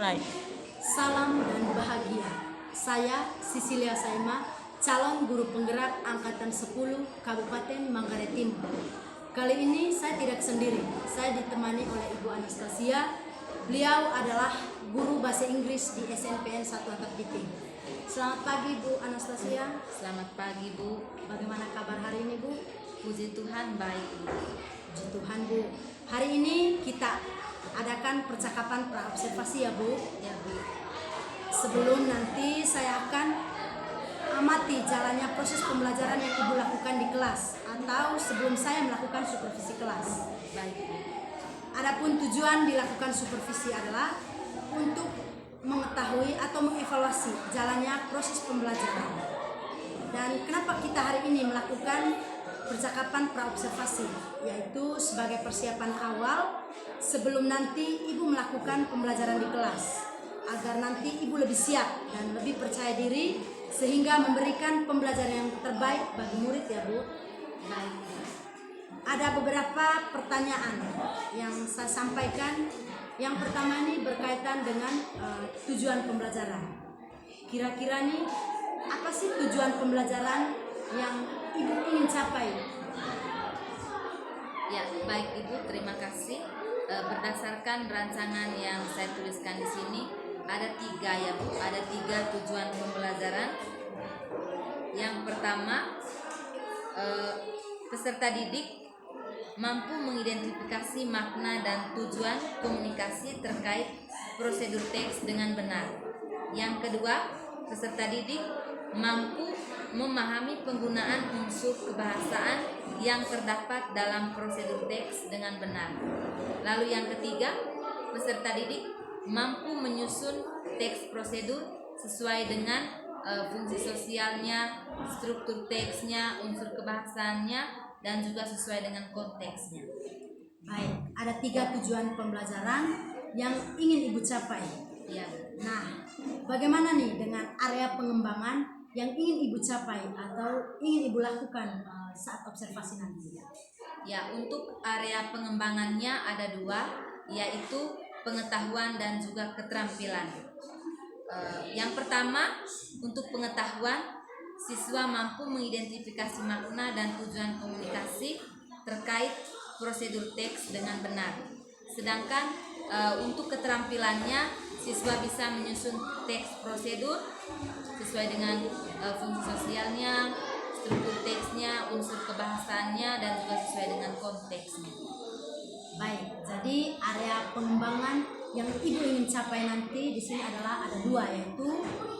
Mulai. Salam dan bahagia. Saya Sisilia Saima, calon guru penggerak angkatan 10 Kabupaten Manggarai Timur. Kali ini saya tidak sendiri. Saya ditemani oleh Ibu Anastasia. Beliau adalah guru bahasa Inggris di SNPN 1 Atap Biting. Selamat pagi Bu Anastasia. Selamat pagi Bu. Bagaimana kabar hari ini Bu? Puji Tuhan baik Bu. Puji Tuhan Bu. Hari ini kita adakan percakapan praobservasi ya Bu. Ya Bu. Sebelum nanti saya akan amati jalannya proses pembelajaran yang Ibu lakukan di kelas atau sebelum saya melakukan supervisi kelas. Baik Bu. Adapun tujuan dilakukan supervisi adalah untuk mengetahui atau mengevaluasi jalannya proses pembelajaran. Dan kenapa kita hari ini melakukan percakapan praobservasi, yaitu sebagai persiapan awal sebelum nanti Ibu melakukan pembelajaran di kelas, agar nanti Ibu lebih siap dan lebih percaya diri sehingga memberikan pembelajaran yang terbaik bagi murid ya Bu. Baik Bu. Ada beberapa pertanyaan yang saya sampaikan. Yang pertama ini berkaitan dengan tujuan pembelajaran. Kira-kira nih apa sih tujuan pembelajaran yang Ibu ingin capai? Ya, baik Ibu, terima kasih. Berdasarkan rancangan yang saya tuliskan di sini, ada 3 ya Bu, ada 3 tujuan pembelajaran. Yang pertama, peserta didik mampu mengidentifikasi makna dan tujuan komunikasi terkait prosedur teks dengan benar. Yang kedua, peserta didik mampu memahami penggunaan unsur kebahasaan yang terdapat dalam prosedur teks dengan benar. Lalu yang ketiga, peserta didik mampu menyusun teks prosedur sesuai dengan fungsi sosialnya, struktur teksnya, unsur kebahasaannya, dan juga sesuai dengan konteksnya. Baik, ada 3 tujuan pembelajaran yang ingin Ibu capai. Ya. Nah, bagaimana nih dengan area pengembangan yang ingin Ibu capai atau ingin Ibu lakukan saat observasi nanti? Ya, untuk area pengembangannya ada 2, yaitu pengetahuan dan juga keterampilan. Yang pertama, untuk pengetahuan, siswa mampu mengidentifikasi makna dan tujuan komunikasi terkait prosedur teks dengan benar. Sedangkan untuk keterampilannya, siswa bisa menyusun teks prosedur sesuai dengan fungsi sosialnya, struktur teksnya, unsur kebahasaannya, dan juga sesuai dengan konteksnya. Baik, jadi area pengembangan yang Ibu ingin capai nanti di sini adalah ada 2, yaitu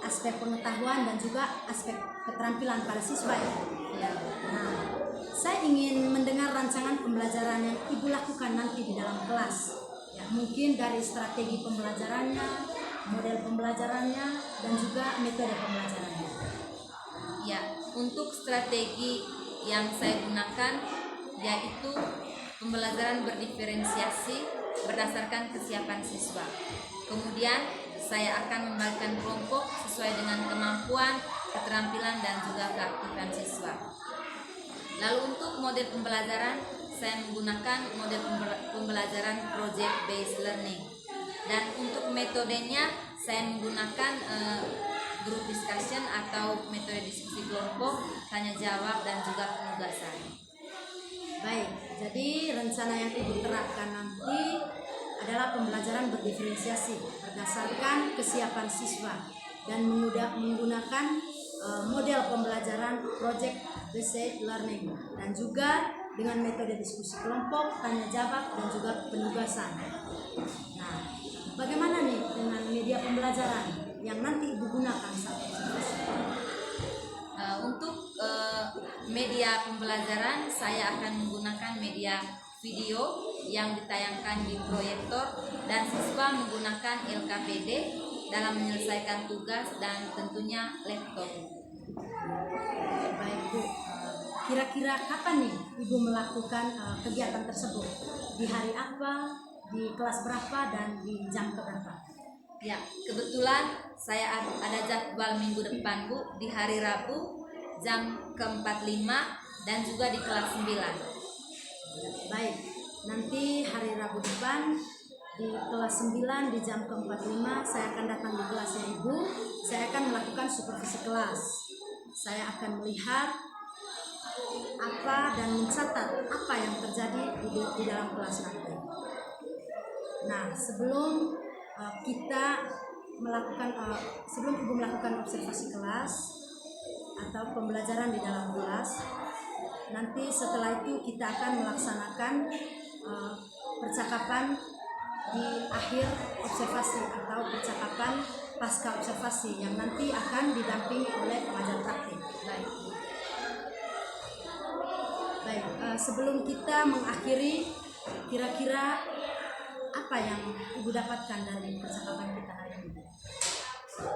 aspek pengetahuan dan juga aspek keterampilan pada siswa ya. Nah, saya ingin mendengar rancangan pembelajaran yang Ibu lakukan nanti di dalam kelas. Ya, mungkin dari strategi pembelajarannya, model pembelajarannya, dan juga metode pembelajarannya. Ya, untuk strategi yang saya gunakan yaitu pembelajaran berdiferensiasi berdasarkan kesiapan siswa. Kemudian saya akan membagikan kelompok sesuai dengan kemampuan, keterampilan, dan juga keaktifan siswa. Lalu untuk model pembelajaran, saya menggunakan model pembelajaran project based learning. Dan untuk metodenya, saya menggunakan group discussion atau metode diskusi kelompok, tanya jawab, dan juga penugasan. Baik, jadi rencana yang Ibu terapkan nanti adalah pembelajaran berdiferensiasi berdasarkan kesiapan siswa dan menggunakan model pembelajaran project based learning dan juga dengan metode diskusi kelompok, tanya jawab, dan juga penugasan. Nah, bagaimana nih dengan media pembelajaran yang nanti Ibu gunakan saat observasi? Untuk media pembelajaran, saya akan menggunakan media video yang ditayangkan di proyektor dan siswa menggunakan LKPD dalam menyelesaikan tugas dan tentunya laptop. Baik Bu, kira-kira kapan nih Ibu melakukan kegiatan tersebut? Di hari apa, di kelas berapa, dan di jam berapa? Ya, kebetulan saya ada jadwal minggu depan Bu, di hari Rabu jam ke-45 dan juga di kelas 9. Baik, nanti hari Rabu depan di kelas 9 di jam ke-45 saya akan datang di kelasnya Ibu. Saya akan melakukan supervisi kelas. Saya akan melihat apa dan mencatat apa yang terjadi di dalam kelas nanti. Nah, sebelum sebelum Ibu melakukan observasi kelas atau pembelajaran di dalam kelas, nanti setelah itu kita akan melaksanakan percakapan di akhir observasi atau percakapan pasca observasi yang nanti akan didampingi oleh pengajar praktik. Baik, sebelum kita mengakhiri, kira-kira apa yang Ibu dapatkan dari percakapan kita hari ini?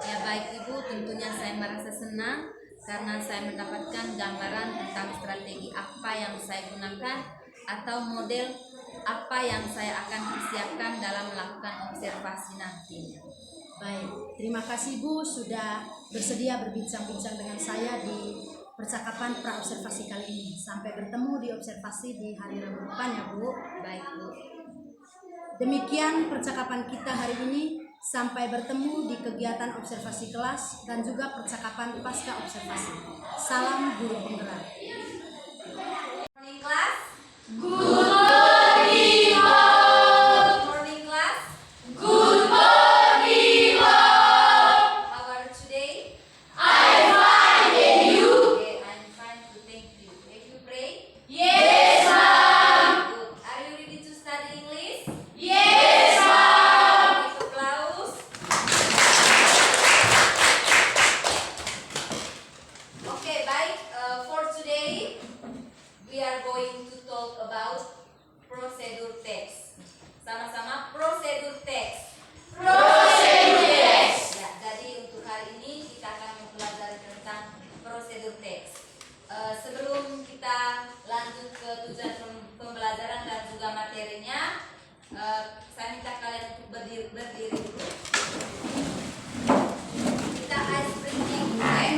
Ya baik Ibu, tentunya saya merasa senang karena saya mendapatkan gambaran tentang strategi apa yang saya gunakan atau model apa yang saya akan persiapkan dalam melakukan observasi nantinya. Baik, terima kasih Bu sudah bersedia berbincang-bincang dengan saya di percakapan pra-observasi kali ini. Sampai bertemu di observasi di hari Rabu depan ya Bu. Baik Bu. Demikian percakapan kita hari ini. Sampai bertemu di kegiatan observasi kelas dan juga percakapan pasca observasi. Salam guru penggerak. Morning class. Good morning, Mom. Morning class. Good morning, Mom. How are you today? I'm fine, and you? Okay, I'm fine too, thank you. Have you prayed? Yes, Mom. Good. Are you ready to study English? Yes, Mom. Give applause. Okay, baik. For today, we are going to talk about procedure text. Sama-sama procedure text. Procedure text. Ya, jadi untuk hari ini kita akan mempelajari tentang procedure text. Sebelum kita lanjut ke tujuan pembelajaran dan juga materinya, saya minta kalian untuk berdiri dulu. Kita ice breathing, oke?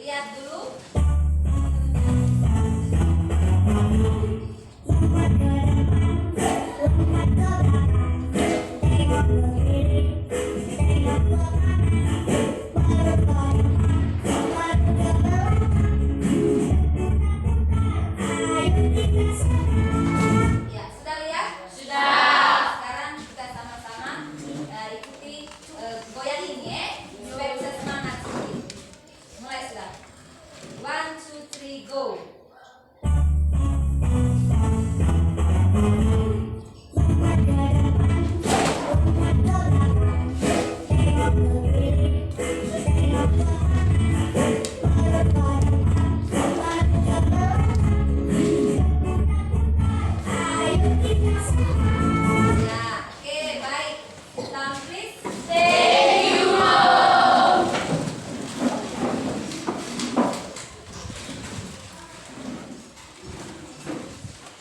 Lihat dulu. Ya, sudah lihat? Sudah. Sekarang kita sama-sama ikuti goyangin ya, supaya bisa semangat sedikit. Mulai sudah. 1, 2, 3, go. Ya, oke, baik. Down please. Thank you, Mom.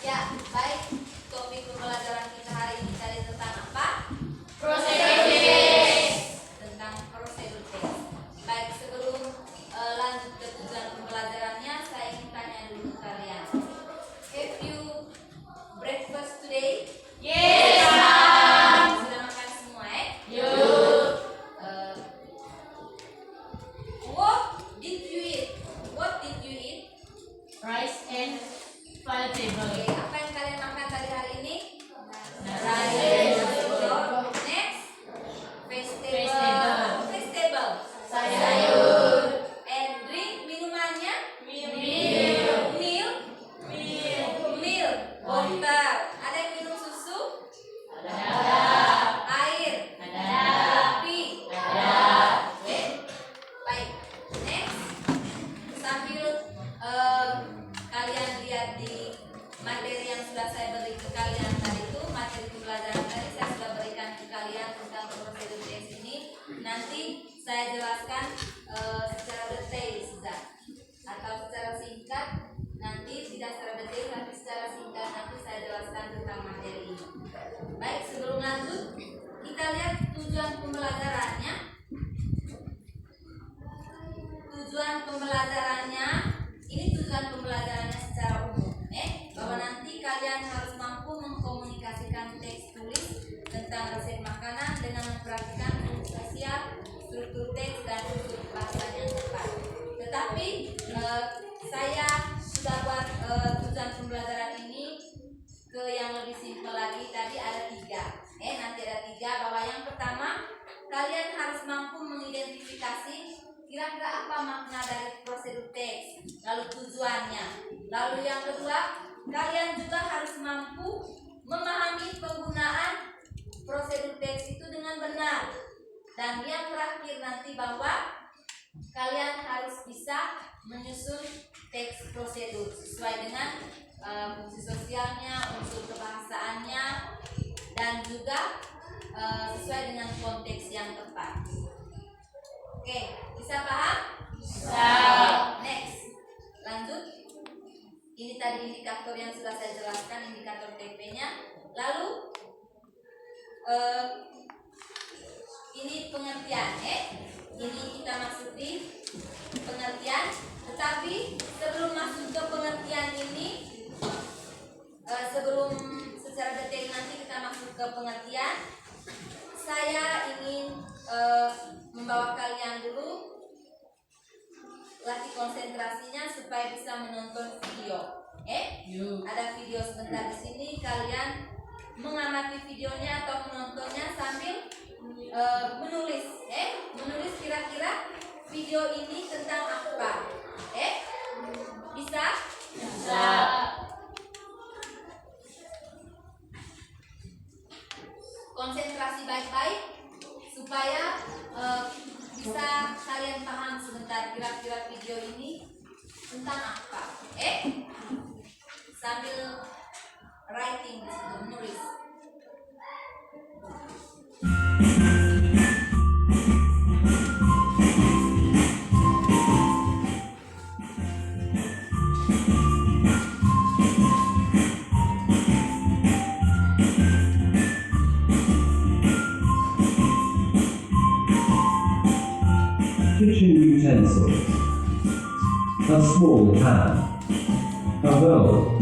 Ya, baik. Topik pembelajaran kita hari ini tadi tentang apa? Procedure text. Tentang prosedur text. Baik, sebelum lanjut ke tujuan pembelajarannya, saya ingin tanya dulu ke kalian. Have you breakfast today? Yes, Mom. Sudah makan semua You. What did you eat? What did you eat? Rice and vegetable. Oke, apa yang kalian makan tadi hari ini? Rice. Next, vegetable. Vegetable. Vegetable. Sayur. And drink minumannya? Milk. Milk. Milk. Water. Ada yang minum susu? Ada. Air. Ada. Kopi. Ada. Oke. Baik. Next. Sambil kalian lihat di materi yang sudah saya beri ke kalian tadi itu, materi pembelajaran tadi saya sudah berikan ke kalian tentang prosedur text ini. Nanti saya jelaskan secara detail sudah, atau secara singkat. Nanti tidak secara detail tapi secara singkat nanti saya jelaskan tentang materi ini. Baik, sebelum lanjut kita lihat tujuan pembelajarannya. Tujuan pembelajarannya ini tujuan pembelajarannya kalian harus mampu mengkomunikasikan teks tulis tentang resep makanan dengan memperhatikan fungsi sosial, struktur teks, dan unsur bahasan yang tepat. Tetapi saya sudah buat tujuan pembelajaran ini ke yang lebih simpel lagi. Tadi ada 3. Nanti ada 3, bahwa yang pertama, kalian harus mampu mengidentifikasi kira-kira apa makna dari prosedur teks, lalu tujuannya. Lalu yang kedua, kalian juga harus mampu memahami penggunaan prosedur teks itu dengan benar. Dan yang terakhir nanti, bahwa kalian harus bisa menyusun teks prosedur sesuai dengan fungsi sosialnya, unsur kebahasaannya, dan juga sesuai dengan konteks yang tepat. Oke, bisa paham? Bisa. Next, lanjut. Ini tadi indikator yang sudah saya jelaskan, indikator TP-nya. Lalu ini pengertian. Ini kita masuk di pengertian. Tetapi sebelum masuk ke pengertian ini, sebelum secara detail nanti kita masuk ke pengertian, saya ingin membawa kalian dulu latih konsentrasinya supaya bisa menonton video. Ada video sebentar di sini, kalian mengamati videonya atau menontonnya sambil menulis. Menulis kira-kira video ini tentang apa. Bisa? Bisa. Konsentrasi baik-baik supaya bisa kalian paham sebentar kira-kira video ini tentang apa. Sambil writing, menulis. Kitchen utensils. A small pan. A bowl.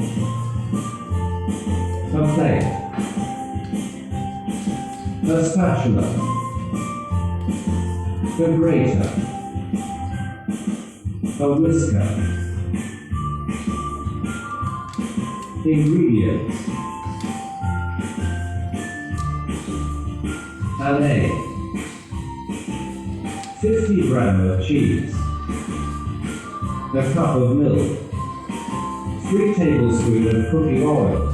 A plate. A spatula. A grater. A whisker. Ingredients. An egg. 50 grams of cheese, a cup of milk, 3 tablespoons of cooking oil,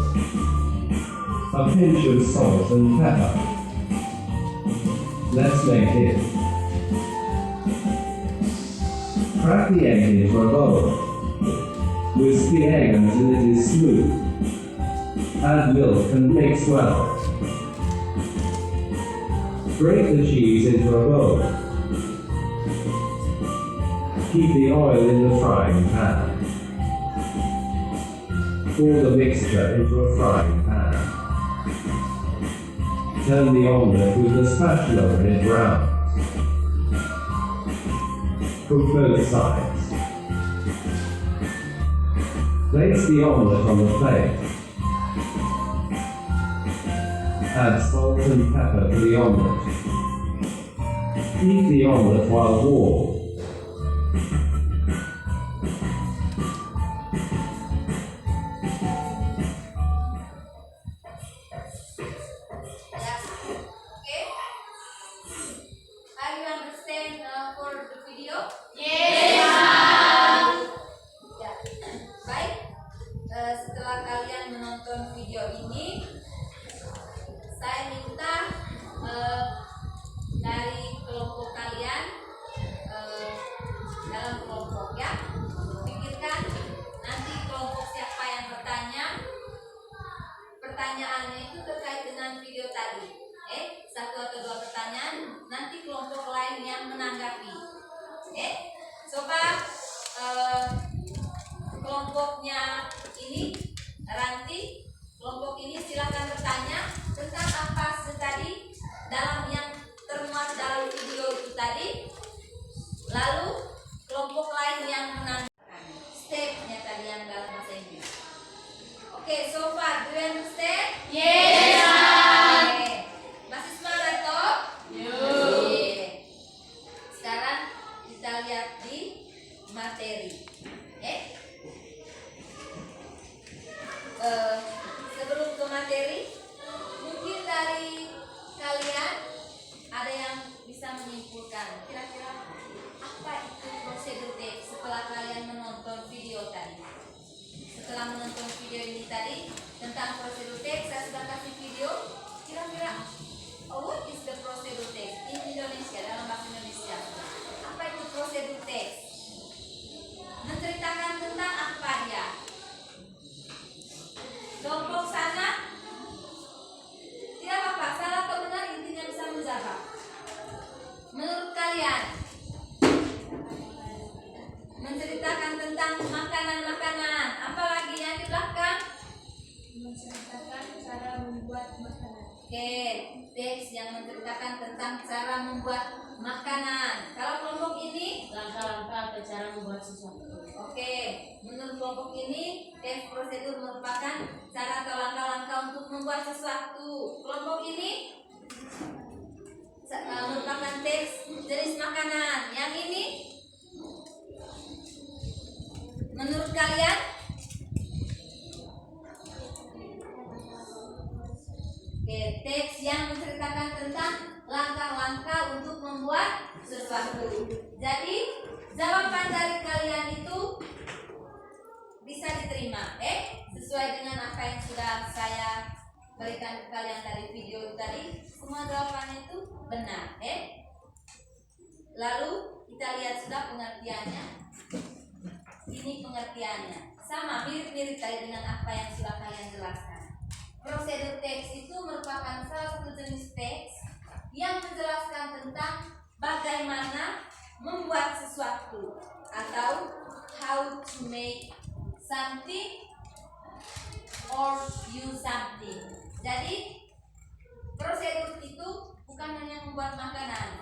a pinch of salt and pepper. Let's make it. Crack the egg into a bowl. Whisk the egg until it is smooth. Add milk and mix well. Break the cheese into a bowl. Keep the oil in the frying pan. Pour the mixture into a frying pan. Turn the omelette with the spatula when it browns. Cook both sides. Place the omelette on the plate. Add salt and pepper to the omelette. Eat the omelette while warm. Setelah kalian menonton video ini, saya minta dari kelompok kalian, dalam kelompok ya, pikirkan nanti kelompok siapa yang bertanya, pertanyaannya itu terkait dengan video tadi. 1 atau 2 pertanyaan, nanti kelompok lain yang menanggapi. Coba kelompoknya ini, Ranti, kelompok ini silakan bertanya tentang apa tadi dalam yang termuat dalam video itu tadi. Lalu kelompok lain yang menanggapi stepnya tadi yang dalam bahasa Inggris. Oke, so far materi. Mungkin dari kalian ada yang bisa menyimpulkan kira-kira apa itu prosedur teks setelah kalian menonton video tadi. Setelah menonton video ini tadi tentang prosedur teks, saya sudah kasih video. Kira-kira what is the prosedur teks in Indonesia, dalam bahasa Indonesia? Apa itu prosedur teks? Menceritakan tentang apa dia? Kelompok sana tidak apa-apa, salah atau benar intinya bisa menjawab. Menurut kalian menceritakan tentang makanan-makanan, apalagi yang di belakang? Menceritakan cara membuat makanan. Oke, teks yang menceritakan tentang cara membuat makanan. Kalau kelompok ini, Langkah-langkah atau cara membuat sesuatu. oke, menurut kelompok ini teks prosedur merupakan cara atau langkah-langkah untuk membuat sesuatu. Kelompok ini merupakan teks jenis makanan. Yang ini menurut kalian? Oke, teks yang menceritakan tentang langkah-langkah untuk membuat sesuatu. Jadi, jawaban dari kalian itu bisa diterima, sesuai dengan apa yang sudah saya berikan ke kalian dari video tadi. Semua jawabannya itu benar, Lalu kita lihat sudah pengertiannya. Ini pengertiannya, sama mirip-mirip tadi dengan apa yang sudah kalian jelaskan. Prosedur teks itu merupakan salah satu jenis teks yang menjelaskan tentang bagaimana membuat sesuatu atau how to make something or use something. Jadi prosedur itu bukan hanya membuat makanan,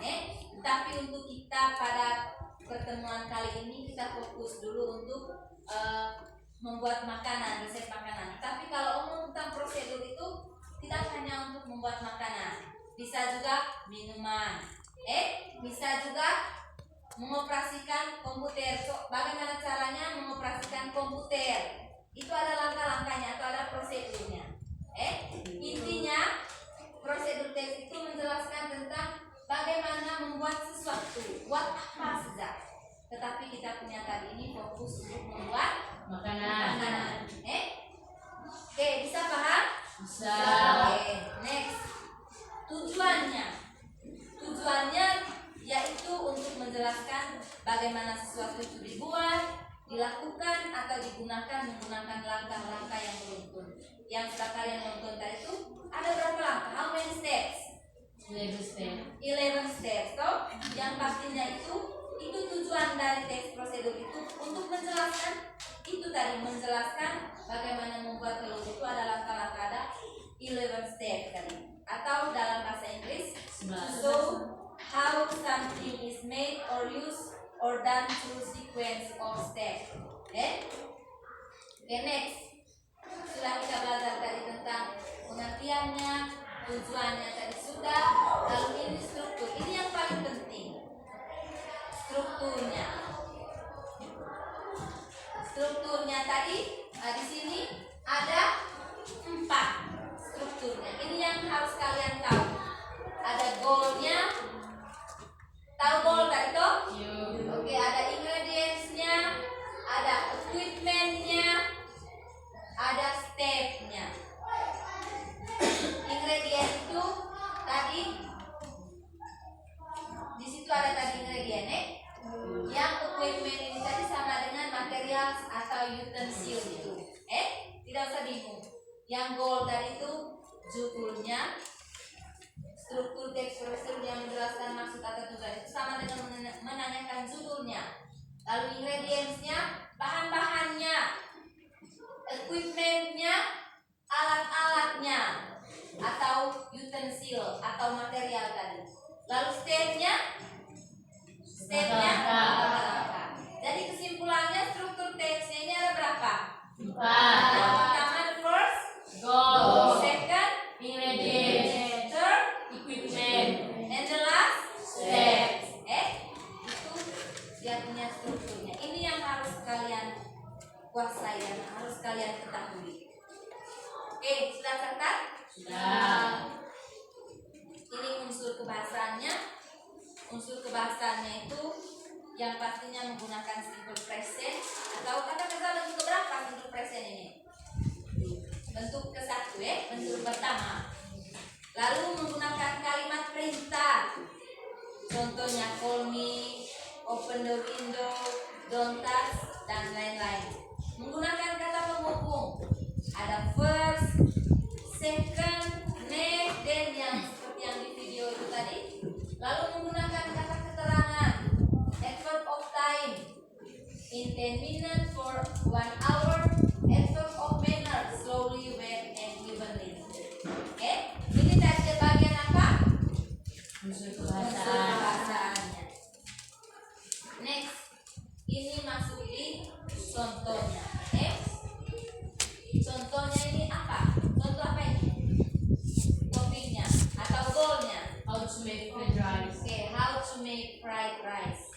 tapi untuk kita pada pertemuan kali ini kita fokus dulu untuk membuat makanan, resep makanan. Tapi kalau omong tentang prosedur itu tidak hanya untuk membuat makanan, bisa juga minuman, bisa juga mengoperasikan komputer. So, bagaimana caranya mengoperasikan komputer? Itu ada langkah-langkahnya atau ada prosedurnya. Intinya prosedur teks itu menjelaskan tentang bagaimana membuat sesuatu, buat apa saja. Tetapi kita punya kali ini fokus untuk membuat makanan. Oke, bisa paham? Bisa. Oke, next. Tujuannya yaitu untuk menjelaskan bagaimana sesuatu itu dibuat, dilakukan atau digunakan menggunakan langkah-langkah yang beruntun. Yang sudah kalian nonton tadi itu ada berapa langkah? How many steps? 11 step. 11 steps. Toh, yang pastinya itu tujuan dari teks prosedur itu untuk menjelaskan itu tadi, menjelaskan bagaimana membuat telur itu ada langkah-langkah, ada 11 steps tadi, atau dalam bahasa Inggris so how something is made or used or done through sequence of steps. Okay, next. Setelah kita belajar tadi tentang pengertiannya, tujuannya tadi sudah, lalu ini struktur. Ini yang paling penting. Strukturnya tadi di sini ada 4 strukturnya. Ini yang harus kalian tahu. Ada goalnya, tahu goal tadi toh? Oke, ada ingredientsnya, ada equipmentnya, ada stepnya. Ingredient itu tadi di situ ada tadi ingredient, Yang equipment ini tadi sama dengan material atau utensil itu. Tidak usah bingung. Yang goal tadi itu judulnya, struktur teks prosedur yang menjelaskan maksud atau tujuan itu sama dengan menanyakan judulnya. Lalu ingredientsnya, bahan-bahannya, equipmentnya, alat-alatnya atau utensil atau material tadi. Lalu stepnya langkah-langkah. Jadi kesimpulannya struktur teksnya ini ada berapa? 4. Yang pertama the first Goal. second Ingredient. third Equipment. and the last Steps. Itu dia punya strukturnya. Ini yang harus kalian kuasai dan harus kalian ketahui. Oke, sudah catat? Sudah. Ini unsur kebahasaannya. Unsur kebahasaannya itu yang pastinya menggunakan simple present atau kata-kata bentuk keberapa simple present ini? Bentuk ke-1 ya, bentuk pertama. Lalu menggunakan kalimat perintah. Contohnya call me, open the window, don't touch, dan lain-lain. Menggunakan kata penghubung. Ada first, second, next, then yang seperti yang di video itu tadi. Lalu menggunakan kata keterangan. Adverb of time. In 10 minutes for 1 hour. Adverb of manner. Slowly, well, and evenly. Oke, ini tadi bagian apa? Unsur Unsur kebahasaan. kebahasaannya. Next, ini masuk di contohnya. Contohnya ini apa? Contoh apa ini? Topiknya atau goalnya? How to make fried rice. Oke, how to make fried rice.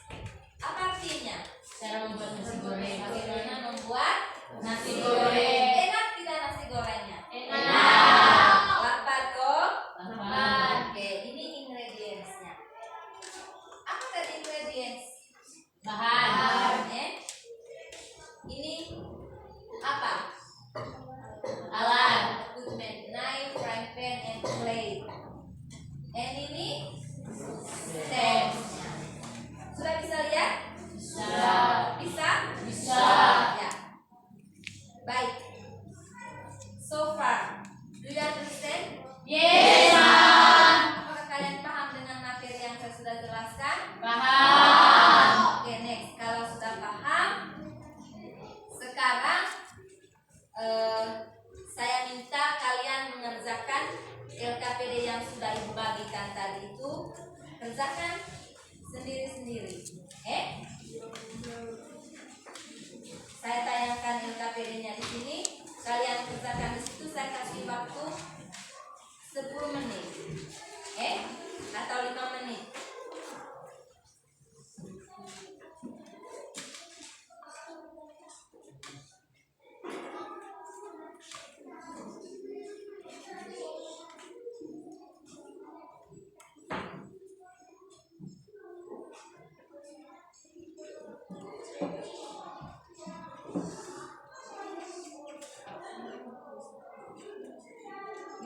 Apa artinya? Cara membuat nasi goreng. Bagaimana membuat Nasi goreng. Enak tidak nasi gorengnya? Enak. Lapar kok? Lapar. Oke, ini ingredientsnya. Apa tadi ingredients? Bahan. Ini apa? Alat. Equipment, knife, frying pan, and plate. And ini steps-nya. Sudah bisa lihat? Bisa. Bisa? Bisa. Ya. Baik. So far, do you understand? Yes, Ma'am. Apakah kalian paham dengan materi yang saya sudah jelaskan? Paham. Oke, next. Kalau sudah paham, sekarang saya minta kalian mengerjakan LKPD yang sudah Ibu bagikan tadi itu. Kerjakan sendiri-sendiri. Saya tayangkan LKPD-nya di sini. Kalian kerjakan di situ. Saya kasih waktu 10 menit. Atau 5 menit.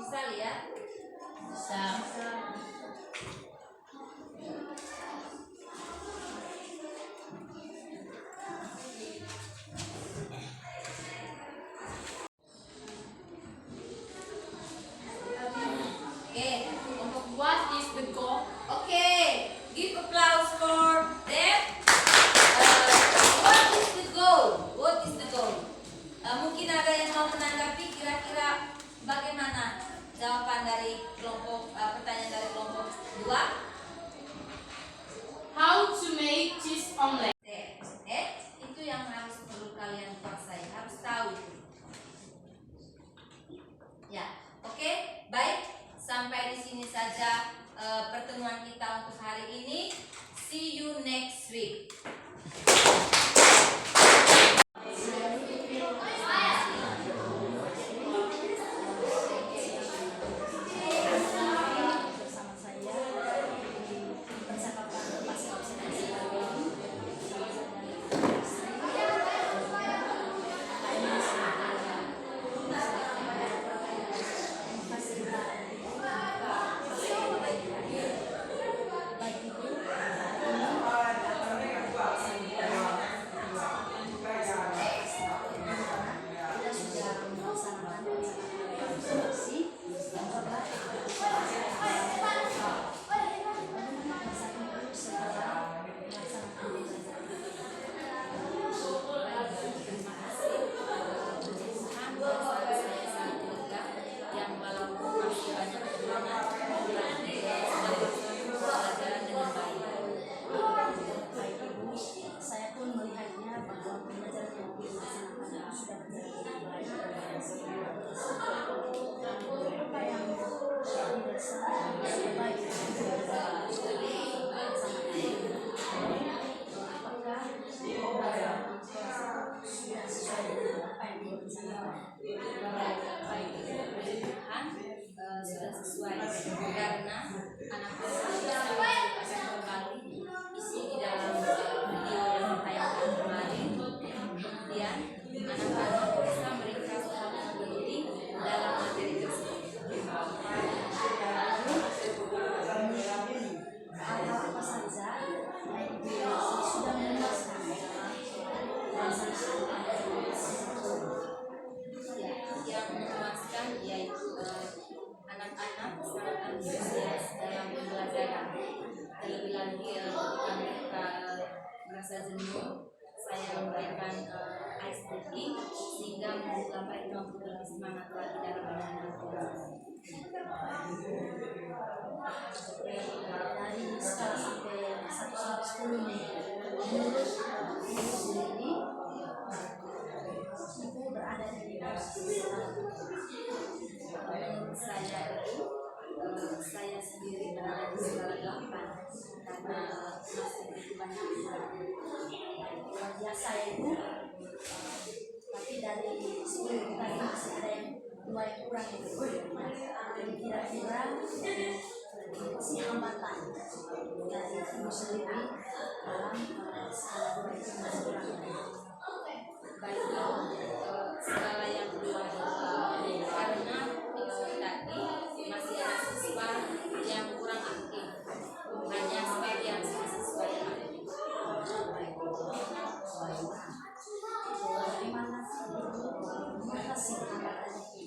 Bisa lihat? Bisa. Oke, untuk What is the goal? oke, give applause for them. What is the goal? What is the goal? Mungkin ada yang mau menanggapi kira-kira bagaimana jawaban dari kelompok pertanyaan dari kelompok 2? How to make cheese omelet. Itu yang harus perlu kalian kuasai, harus tahu. Ya, oke, baik. Sampai di sini saja pertemuan kita untuk hari ini. See you next week. bersama saya di percakapan pasal baik itu luar biasa ya Ibu. Tapi dari 10 tadi masih ada yang 2 yang kurang Ibu. Jadi kira-kira si hambatan dari Ibu sendiri dalam skala 2 itu masih kurang. Baik, skala yang kedua itu karena tadi masih ada siswa yang kurang aktif, hanya sebagian siswa yang aktif. Mengatasi hambatan siswa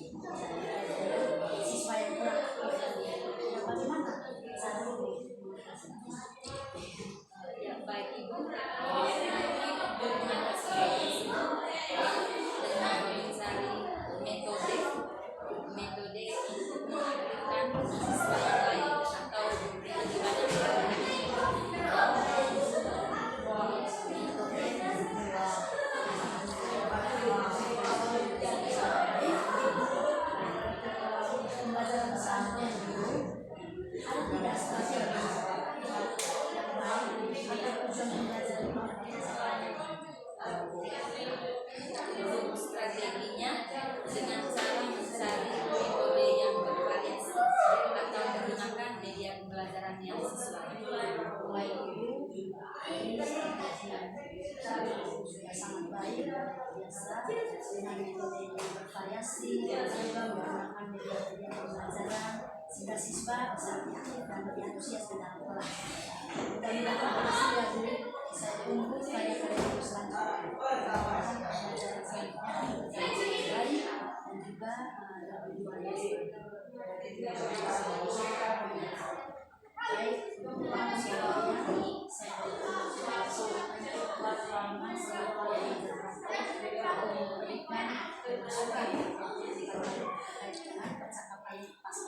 yang kurang aktif. Bagaimana cara Ya, baik Ibu, nanti mengatasi tersebut dengan mencari metode untuk mengaktifkan siswa yang lain atau lebih banyak pembelajaran bersama ada tidak strategi yang baik agar tujuan pembelajaran untuk strateginya dengan cara mencari metode yang bervariasi atau menggunakan media pembelajaran yang sesuai. mulai dulu ini cara sudah sangat baik biasa dengan metode yang bervariasi juga menggunakan media pembelajaran sehingga siswa bisa lebih aktif dan lebih antusias di dalam kelas. Mudah-mudahan berhasil ya Bu. Saya tunggu karya-karya selanjutnya. Pembelajaran selanjutnya lebih baik dan juga lebih bervariasi. Baik, untuk selanjutnya saya memberikan masukan dengan percakapan pas.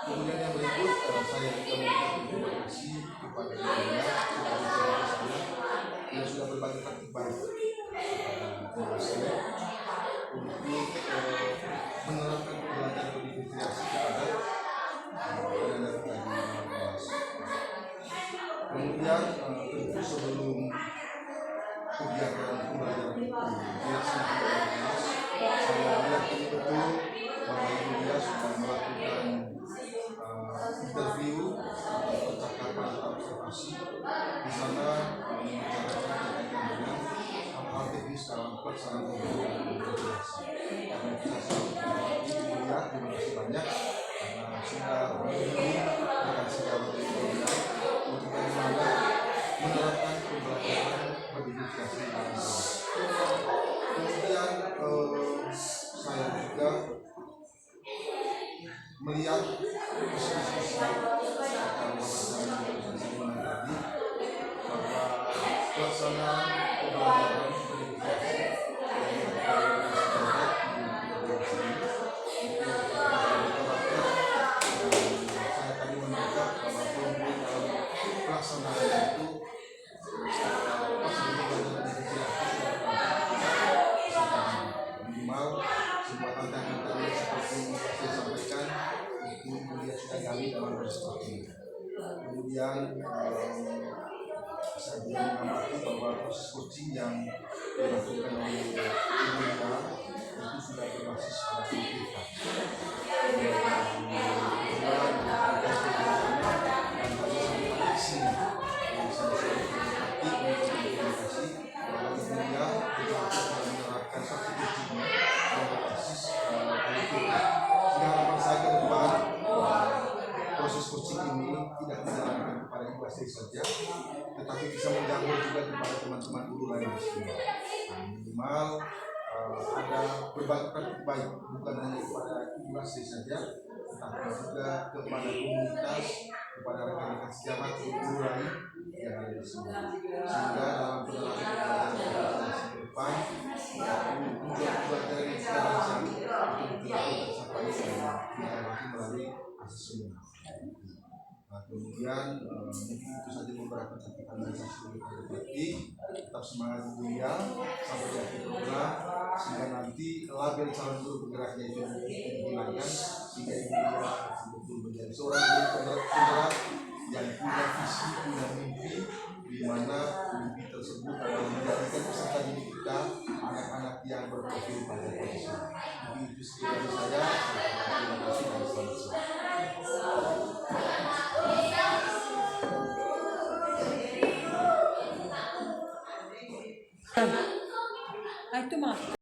Kemudian yang berikut saya juga mengucapkan terima kasih kepada saya yang sudah berbagi baik kepada saya untuk menerapkan pembelajaran berdifferensiasi kepada anak-anak tadi. Kemudian tentu sebelum kegiatan pembelajaran berdifferensiasi saya yakin betul bahwa dia sudah melakukan interview atau percakapan atau observasi di sana membicarakan terkait dengan hal-hal teknis dalam pelaksanaan pembelajaran berdifferensiasi. Karena itu saya melihat terima kasih banyak karena sudah mendukung dengan segala tujuan untuk bagaimana menerapkan pembelajaran berdifferensiasi dalam kelas. Kemudian saya juga melihat diskusi atau pembahasan tadi bahwa pelaksanaan pembelajaran saya tadi menangkap bahwa pelaksanaan itu minimal sebuah tantangan tadi seperti saya sampaikan itu kemudian sudah kami dalam perspektif. Kemudian saya juga mengamati bahwa proses coaching yang dilakukan oleh Indonesia itu sudah berbasis pada aktivitas. Proses coaching ini tidak dijalankan kepada ibu asli saja, tetapi bisa menjangkau juga kepada teman-teman guru lain di sini. Minimal ada berbagai praktik baik, bukan hanya kepada ibu asli saja, tetapi juga kepada komunitas kepada rekan-rekan sejawat guru lain yang ada di sini. Sehingga dalam penerapan pelajaran ke depan, tujuan pelajaran yang kita rancang itu betul-betul tercapai dan melalui asesmen. Nah, kemudian mungkin itu saja beberapa catatan dari saya sebagai pelatih. Tetap semangat kuliah sampai di akhir program, sehingga nanti label calon guru penggeraknya itu dihilangkan, sehingga ibu betul-betul menjadi seorang guru penggerak yang punya visi, punya mimpi, di mana mimpi tersebut adalah menjadikan peserta didik kita anak-anak yang berprofil pada posisi. Mungkin itu sekian dari saya. Terima kasih dan selamat siang. Itu mah